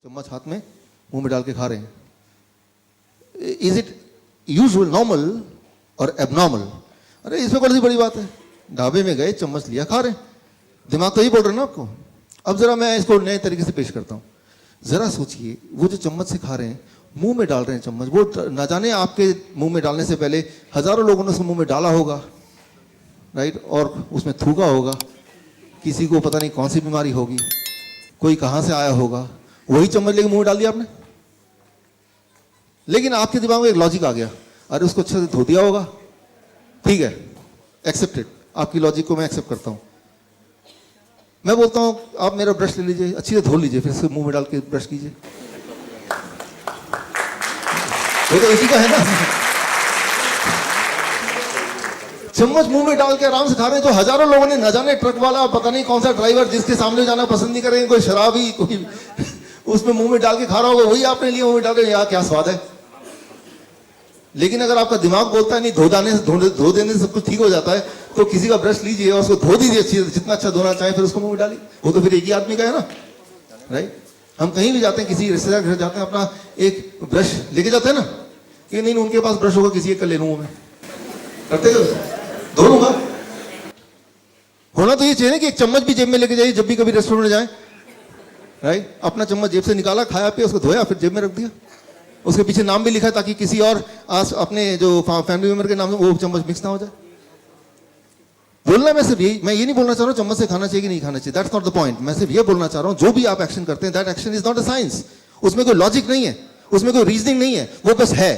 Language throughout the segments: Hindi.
चम्मच हाथ में मुंह में डाल के खा रहे हैं. इज इट यूजुअल, नॉर्मल और एबनॉर्मल? अरे इसमें कौन सी बड़ी बात है? ढाबे में गए, चम्मच लिया, खा रहे हैं. दिमाग तो यही बोल रहे हैं ना आपको. अब जरा मैं इसको नए तरीके से पेश करता हूँ. जरा सोचिए, वो जो चम्मच से खा रहे हैं, मुंह में डाल रहे हैं चम्मच, वो ना जाने आपके मुंह में डालने से पहले हजारों लोगों ने उसको मुंह में डाला होगा, राइट, और उसमें थूका होगा. किसी को पता नहीं कौन सी बीमारी होगी, कोई कहाँ से आया होगा, वही चम्मच लेके मुंह में डाल दिया आपने. लेकिन आपके दिमाग में एक लॉजिक आ गया, अरे उसको अच्छे से धो दिया होगा. ठीक है, एक्सेप्टेड, आपकी लॉजिक को मैं एक्सेप्ट करता हूं. मैं बोलता हूं आप मेरा ब्रश ले लीजिए, अच्छी से धो लीजिए, फिर से मुंह में डाल के ब्रश कीजिए. वो तो इसी का है ना. चम्मच मुंह में डाल के आराम से खा रहे हैं, तो हजारों लोगों ने, न जाने ट्रक वाला, पता नहीं कौन सा ड्राइवर, जिसके सामने जाना पसंद नहीं करेंगे, कोई शराबी, कोई उसमें मुंह में डाल के खा रहा होगा, वही आपने लिए मुंह में डाल रहे, यार क्या स्वाद है. लेकिन अगर आपका दिमाग बोलता है नहीं, धो देने से सब कुछ ठीक हो जाता है, तो किसी का ब्रश लीजिए और उसको धो दीजिए अच्छी, जितना अच्छा धोना चाहे, फिर उसको मुंह में डालिए. वो तो फिर एक ही आदमी का है ना, राइट. हम कहीं भी जाते हैं, किसी रिश्तेदार घर जाते हैं, अपना एक ब्रश लेके जाते हैं ना, कि नहीं उनके पास ब्रश होगा, किसी एक का ले लूंगा मैं, करते धो लूंगा. होना तो ये चाहिए कि एक चम्मच भी जेब में लेके जाइए जब भी कभी रेस्टोरेंट में जाए, राइट. अपना चम्मच जेब से निकाला, खाया पिया, उसको धोया, फिर जेब में रख दिया. उसके पीछे नाम भी लिखा है ताकि किसी और अपने जो फैमिली मेंबर के नाम से वो चम्मच मिक्स ना हो जाए. बोलना मैं सिर्फ यही, मैं ये नहीं बोलना चाह रहा हूँ चम्मच से खाना चाहिए कि नहीं खाना चाहिए, दैट्स नॉट द पॉइंट. मैं सिर्फ ये बोलना चाह रहा हूँ, जो भी आप एक्शन करते हैं, that action is not a science. उसमें कोई लॉजिक नहीं है, उसमें कोई रीजनिंग नहीं है, वो बस है.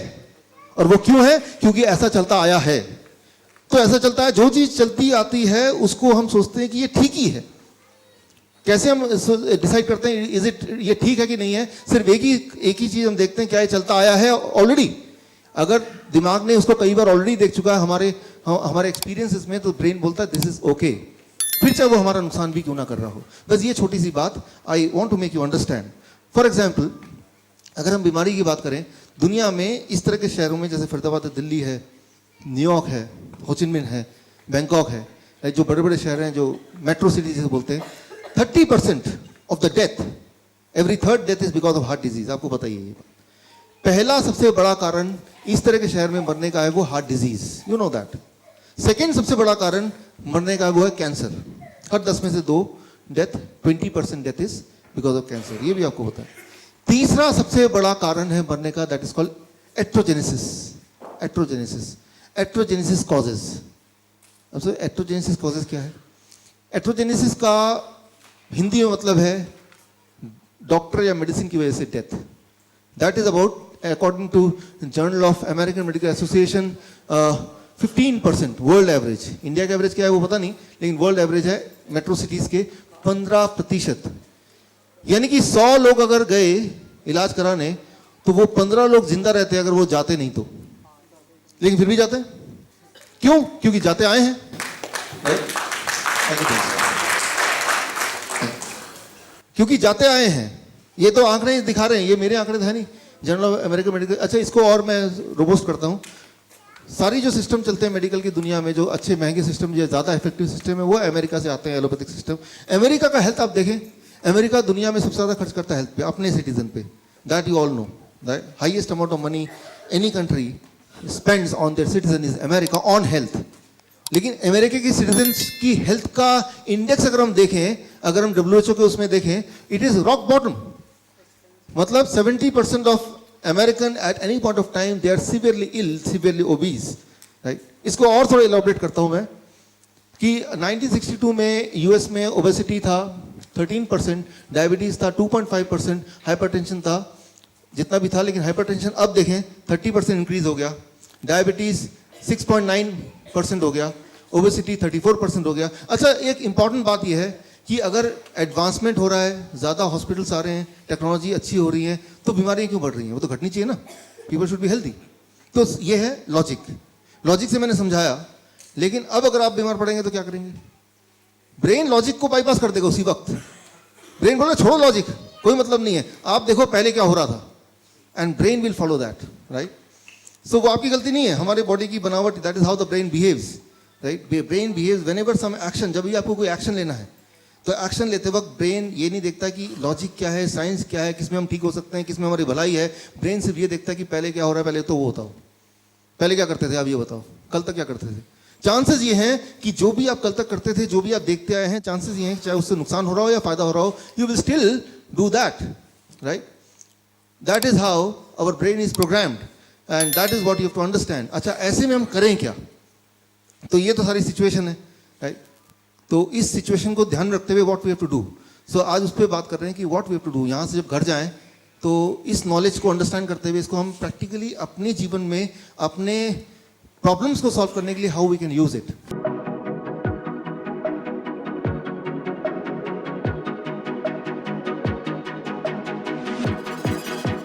और वो क्यों है? क्योंकि ऐसा चलता आया है. तो ऐसा चलता है, जो चीज चलती आती है उसको हम सोचते हैं कि ये ठीक ही है. कैसे हम डिसाइड करते हैं इज इट, ये ठीक है कि नहीं है? सिर्फ एक ही चीज हम देखते हैं, क्या ये चलता आया है ऑलरेडी. अगर दिमाग ने उसको कई बार ऑलरेडी देख चुका है हमारे एक्सपीरियंसेस में, तो ब्रेन बोलता है दिस इज ओके, फिर चाहे वो हमारा नुकसान भी क्यों ना कर रहा हो. बस ये छोटी सी बात I want to make you understand. For example, अगर हम बीमारी की बात करें, दुनिया में इस तरह के शहरों में जैसे फरीदाबाद है, दिल्ली है, न्यूयॉर्क है, होचिनमिन है, बैंकॉक है, जो बड़े बड़े शहर हैं, जो मेट्रो सिटी जैसे बोलते हैं, 30% of the death, every third death is because of heart disease. आपको पता ही है ये बात. पहला सबसे बड़ा कारण इस तरह के शहर में मरने का है वो heart disease, you know that. Second सबसे बड़ा कारण मरने का है वो है कैंसर. हर 10 में से 2 death, 20% death is because of cancer, ये भी आपको पता है. तीसरा सबसे बड़ा कारण है मरने का, दैट इज कॉल्ड एट्रोजेनेसिस. एट्रोजेनेसिस, एट्रोजेनेसिस कॉजेज. अब एट्रोजेनेसिस कॉजेज क्या है? एट्रोजेनेसिस का हिंदी में मतलब है डॉक्टर या मेडिसिन की वजह से death. That is about, according to journal of American medical association, 15%. World average, India का एवरेज क्या है वो पता नहीं, लेकिन वर्ल्ड एवरेज है मेट्रो सिटीज के 15%. यानी कि 100 लोग अगर गए इलाज कराने, तो वो 15 लोग जिंदा रहते अगर वो जाते नहीं तो. लेकिन फिर भी जाते हैं. क्यों? क्योंकि जाते आए हैं. क्योंकि जाते आए हैं. ये तो आंकड़े दिखा रहे हैं, ये मेरे आंकड़े है नहीं, जर्नल ऑफ अमेरिकन मेडिकल. अच्छा, इसको और मैं रोबोस्ट करता हूं. सारी जो सिस्टम चलते हैं मेडिकल की दुनिया में, जो अच्छे महंगे सिस्टम, जो ज्यादा इफेक्टिव सिस्टम है, वो अमेरिका से आते हैं, एलोपैथिक सिस्टम. अमेरिका का हेल्थ आप देखें, अमेरिका दुनिया में सबसे ज्यादा खर्च करता है हेल्थ पे, अपने सिटीजन पे. That you all know. That highest amount of money any country spends on their citizen is America on health. लेकिन अमेरिका की सिटीजन्स की हेल्थ का इंडेक्स अगर हम देखें, अगर हम WHO के उसमें देखें, इट इज रॉक बॉटम. मतलब 70% of American at any point of time they are severely ill, severely obese, right. इसको और थोड़ा इलैबोरेट करता हूं मैं कि 1962 में यूएस में ओबेसिटी था 13%, डायबिटीज था 2.5%, हाइपरटेंशन था जितना भी था, लेकिन हाइपरटेंशन अब देखें 30% इंक्रीज हो गया, डायबिटीज 6.9% हो गया, ओबेसिटी 34% हो गया. अच्छा, एक इंपॉर्टेंट बात यह है कि अगर एडवांसमेंट हो रहा है, ज़्यादा हॉस्पिटल्स आ रहे हैं, टेक्नोलॉजी अच्छी हो रही है, तो बीमारियां क्यों बढ़ रही हैं? वो तो घटनी चाहिए ना. People should be healthy. तो ये है लॉजिक. लॉजिक से मैंने समझाया. लेकिन अब अगर आप बीमार पड़ेंगे तो क्या करेंगे? ब्रेन लॉजिक को बाईपास कर देगा उसी वक्त. ब्रेन बोला छोड़ो लॉजिक, कोई मतलब नहीं है, आप देखो पहले क्या हो रहा था, and brain will follow that, right. So वो आपकी गलती नहीं है, हमारे बॉडी की बनावट, that is how the brain behaves, right. Brain behaves whenever some action, जब भी आपको कोई एक्शन लेना है, तो एक्शन लेते वक्त ब्रेन ये नहीं देखता कि लॉजिक क्या है, साइंस क्या है, किसमें हम ठीक हो सकते हैं, किसमें हमारी भलाई है। ब्रेन सिर्फ ये देखता है कि पहले क्या हो रहा है, पहले तो वो बताओ, पहले क्या करते थे आप ये बताओ, कल तक क्या करते थे। चांसेस ये हैं कि जो भी आप कल तक करते थे, जो भी आप देखते आए हैं, चांसेस ये हैं कि चाहे उससे नुकसान हो रहा हो या फायदा हो रहा हो, you will still do that, right. That is how our brain is programmed and that is what you have to understand. अच्छा, ऐसे में हम करें क्या? तो ये तो सारी सिचुएशन है, राइट। तो इस सिचुएशन को ध्यान रखते हुए what we have to do, so आज उस पर बात कर रहे हैं कि what we have to do. यहाँ से जब घर जाएं तो इस नॉलेज को अंडरस्टैंड करते हुए इसको हम प्रैक्टिकली अपने जीवन में अपने प्रॉब्लम्स को सॉल्व करने के लिए how we can use it.